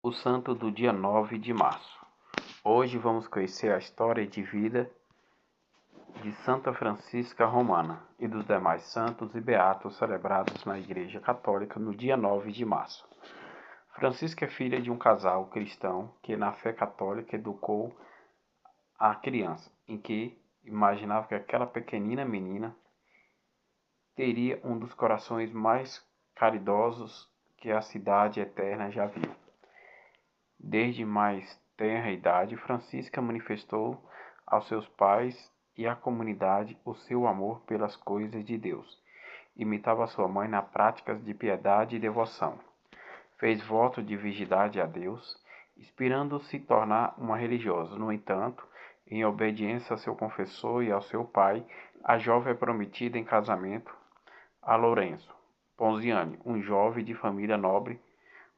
O santo do dia 9 de março. Hoje vamos conhecer a história de vida de Santa Francisca Romana e dos demais santos e beatos celebrados na Igreja Católica no dia 9 de março. Francisca é filha de um casal cristão que, na fé católica, educou a criança, em que imaginava que aquela pequenina menina teria um dos corações mais caridosos que a cidade eterna já viu. Desde mais tenra idade, Francisca manifestou aos seus pais e à comunidade o seu amor pelas coisas de Deus. Imitava sua mãe nas práticas de piedade e devoção. Fez voto de virgindade a Deus, inspirando-se tornar uma religiosa. No entanto, em obediência a seu confessor e ao seu pai, a jovem é prometida em casamento a Lourenço Ponziani, um jovem de família nobre,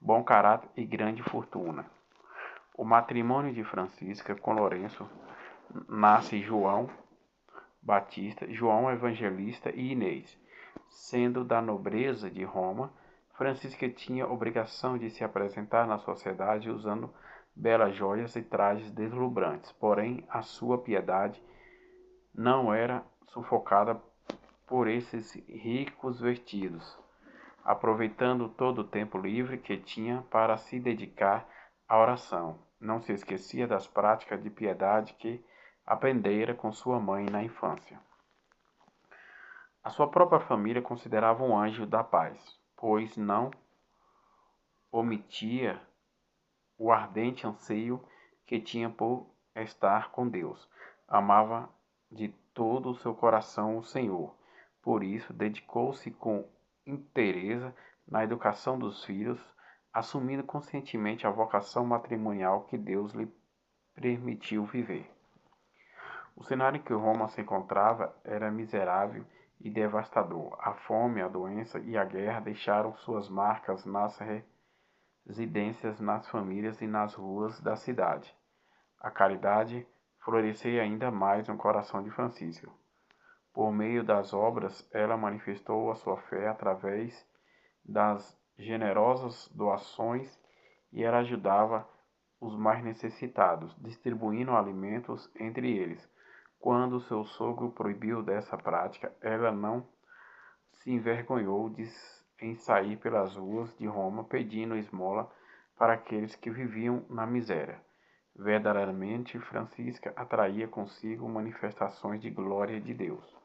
bom caráter e grande fortuna. O matrimônio de Francisca com Lourenço nasce João Batista, João Evangelista e Inês. Sendo da nobreza de Roma, Francisca tinha obrigação de se apresentar na sociedade usando belas joias e trajes deslumbrantes. Porém, a sua piedade não era sufocada por esses ricos vestidos, aproveitando todo o tempo livre que tinha para se dedicar à oração. Não se esquecia das práticas de piedade que aprendera com sua mãe na infância. A sua própria família considerava um anjo da paz, pois não omitia o ardente anseio que tinha por estar com Deus. Amava de todo o seu coração o Senhor. Por isso, dedicou-se com inteireza na educação dos filhos, assumindo conscientemente a vocação matrimonial que Deus lhe permitiu viver. O cenário em que Roma se encontrava era miserável e devastador. A fome, a doença e a guerra deixaram suas marcas nas residências, nas famílias e nas ruas da cidade. A caridade florescia ainda mais no coração de Francisca. Por meio das obras, ela manifestou a sua fé através das generosas doações e ela ajudava os mais necessitados, distribuindo alimentos entre eles. Quando seu sogro proibiu dessa prática, ela não se envergonhou em sair pelas ruas de Roma pedindo esmola para aqueles que viviam na miséria. Verdadeiramente, Francisca atraía consigo manifestações de glória de Deus.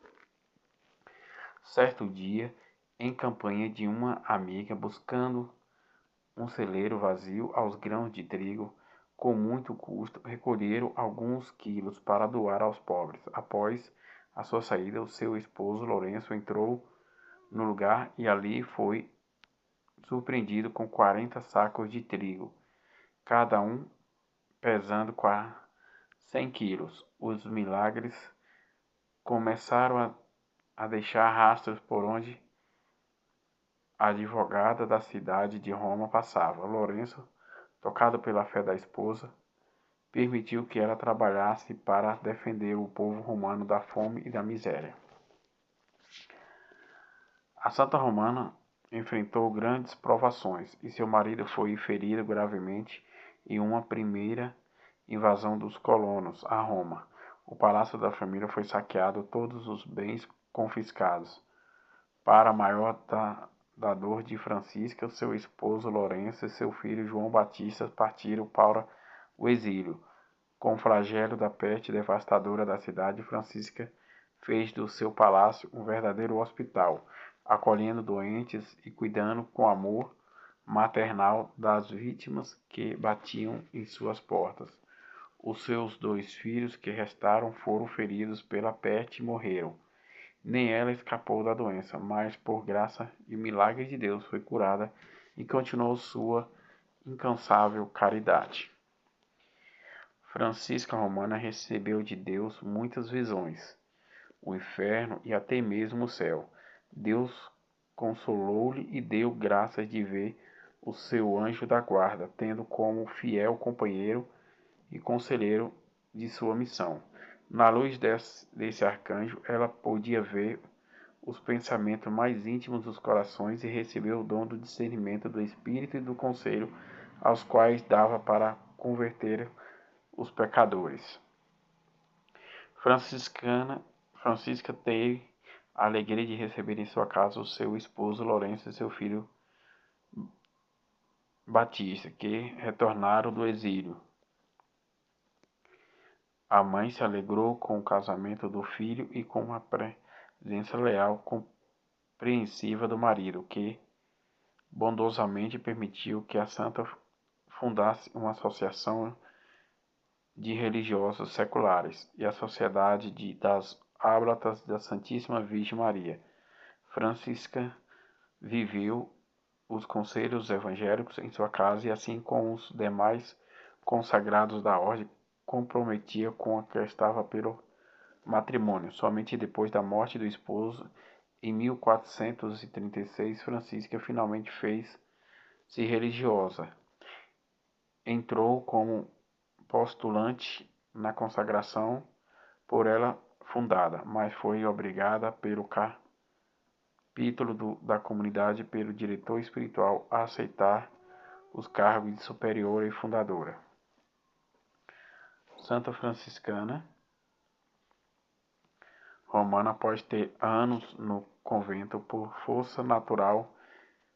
Certo dia, em campanha de uma amiga, buscando um celeiro vazio aos grãos de trigo, com muito custo, recolheram alguns quilos para doar aos pobres. Após a sua saída, o seu esposo Lourenço entrou no lugar e ali foi surpreendido com 40 sacos de trigo, cada um pesando 100 quilos. Os milagres começaram a deixar rastros por onde a advogada da cidade de Roma passava. Lourenço, tocado pela fé da esposa, permitiu que ela trabalhasse para defender o povo romano da fome e da miséria. A santa romana enfrentou grandes provações e seu marido foi ferido gravemente em uma primeira invasão dos colonos a Roma. O palácio da família foi saqueado, todos os bens confiscados. Para a maior da dor de Francisca, seu esposo Lourenço e seu filho João Batista partiram para o exílio. Com o flagelo da peste devastadora da cidade, Francisca fez do seu palácio um verdadeiro hospital, acolhendo doentes e cuidando com amor maternal das vítimas que batiam em suas portas. Os seus 2 filhos que restaram foram feridos pela peste e morreram. Nem ela escapou da doença, mas por graça e milagre de Deus foi curada e continuou sua incansável caridade. Francisca Romana recebeu de Deus muitas visões, o inferno e até mesmo o céu. Deus consolou-lhe e deu graças de ver o seu anjo da guarda, tendo como fiel companheiro e conselheiro de sua missão. Na luz desse arcanjo, ela podia ver os pensamentos mais íntimos dos corações e recebeu o dom do discernimento do Espírito e do conselho aos quais dava para converter os pecadores. Francisca teve a alegria de receber em sua casa o seu esposo Lourenço e seu filho Batista, que retornaram do exílio. A mãe se alegrou com o casamento do filho e com a presença leal compreensiva do marido, que bondosamente permitiu que a santa fundasse uma associação de religiosos seculares e a Sociedade das Oblatas da Santíssima Virgem Maria. Francisca viveu os conselhos evangélicos em sua casa e, assim como os demais consagrados da ordem, comprometia com a que estava pelo matrimônio. Somente depois da morte do esposo, em 1436, Francisca finalmente fez-se religiosa. Entrou como postulante na consagração por ela fundada, mas foi obrigada pelo capítulo da comunidade pelo diretor espiritual a aceitar os cargos de superiora e fundadora. Santa Franciscana Romana, após ter anos no convento por força natural,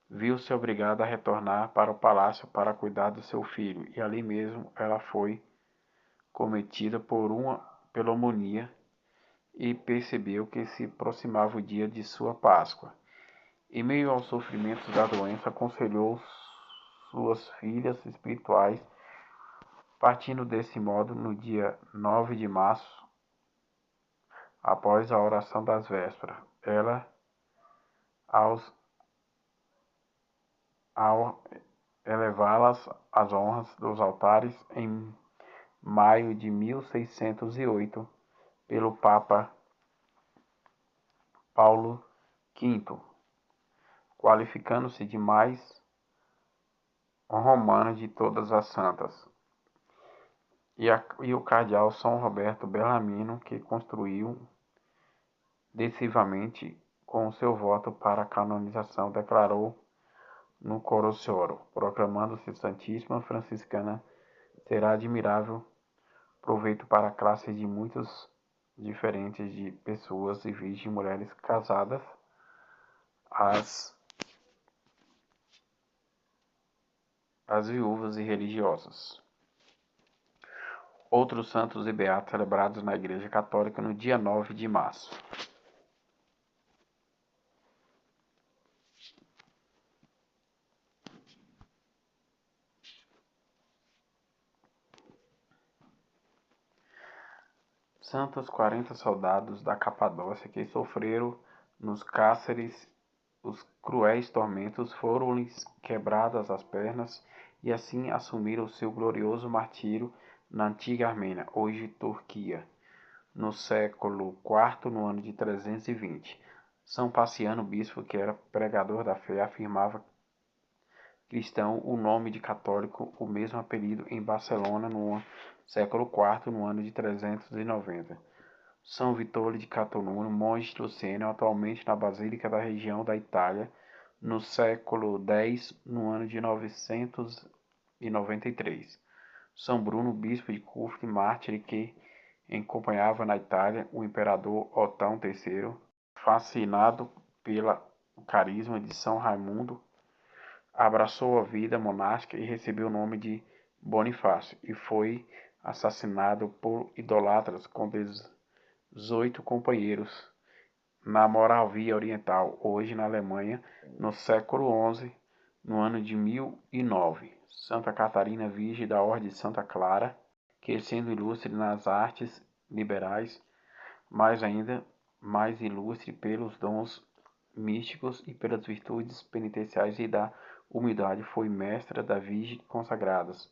viu-se obrigada a retornar para o palácio para cuidar do seu filho, e ali mesmo ela foi cometida por uma pneumonia e percebeu que se aproximava o dia de sua Páscoa. Em meio aos sofrimentos da doença, aconselhou suas filhas espirituais, partindo desse modo no dia 9 de março, após a oração das vésperas. Ela, ao elevá-las às honras dos altares em maio de 1608, pelo Papa Paulo V, qualificando-se de mais romana de todas as santas, e o cardeal São Roberto Bellarmino, que construiu decisivamente com seu voto para a canonização, declarou no Corossoro, proclamando-se Santíssima Franciscana, será admirável proveito para a classe de muitos diferentes de pessoas e virgens, mulheres casadas, as viúvas e religiosas. Outros santos e beatos celebrados na Igreja Católica no dia 9 de março. Santos 40 soldados da Capadócia que sofreram nos cárceres os cruéis tormentos, foram-lhes quebradas as pernas e assim assumiram seu glorioso martírio na antiga Armênia, hoje Turquia, no século IV, no ano de 320. São Paciano, bispo, que era pregador da fé, afirmava cristão o nome de católico, o mesmo apelido em Barcelona no século IV, no ano de 390. São Vittore de Catanuna, monge luceno, atualmente na Basílica da região da Itália, no século X, no ano de 993. São Bruno, bispo de Curte, mártir que acompanhava na Itália o imperador Otão III, fascinado pelo carisma de São Raimundo, abraçou a vida monástica e recebeu o nome de Bonifácio, e foi assassinado por idolatras com 18 companheiros na Moravia Oriental, hoje na Alemanha, no século XI, no ano de 1009. Santa Catarina, Virgem da Ordem de Santa Clara, que sendo ilustre nas artes liberais, mas ainda mais ilustre pelos dons místicos e pelas virtudes penitenciais e da humildade, foi mestra da Virgem consagradas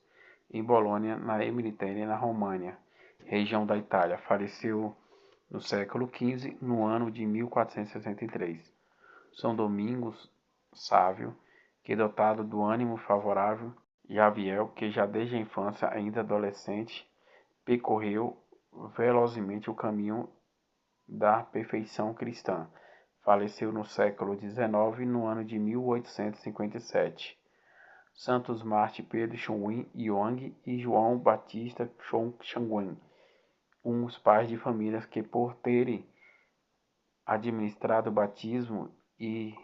em Bolônia, na Emilitânia, na România, região da Itália. Faleceu no século XV, no ano de 1463. São Domingos Sávio, que dotado do ânimo favorável, e Abiel, que já desde a infância, ainda adolescente, percorreu velozmente o caminho da perfeição cristã. Faleceu no século XIX, no ano de 1857. Santos Marte Pedro Chunwin Yong e João Batista Chong Changwen, uns pais de famílias que, por terem administrado o batismo e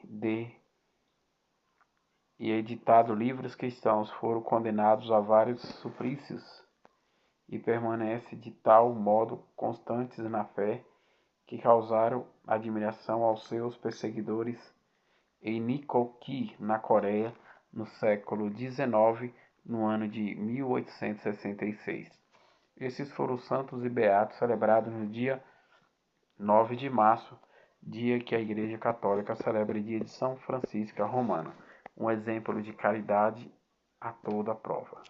editado livros cristãos, foram condenados a vários suplícios e permanecem de tal modo constantes na fé que causaram admiração aos seus perseguidores em Nikkoki, na Coreia, no século XIX, no ano de 1866. Esses foram os santos e beatos celebrados no dia 9 de março, dia que a Igreja Católica celebra o dia de São Francisco Romano, um exemplo de caridade a toda prova.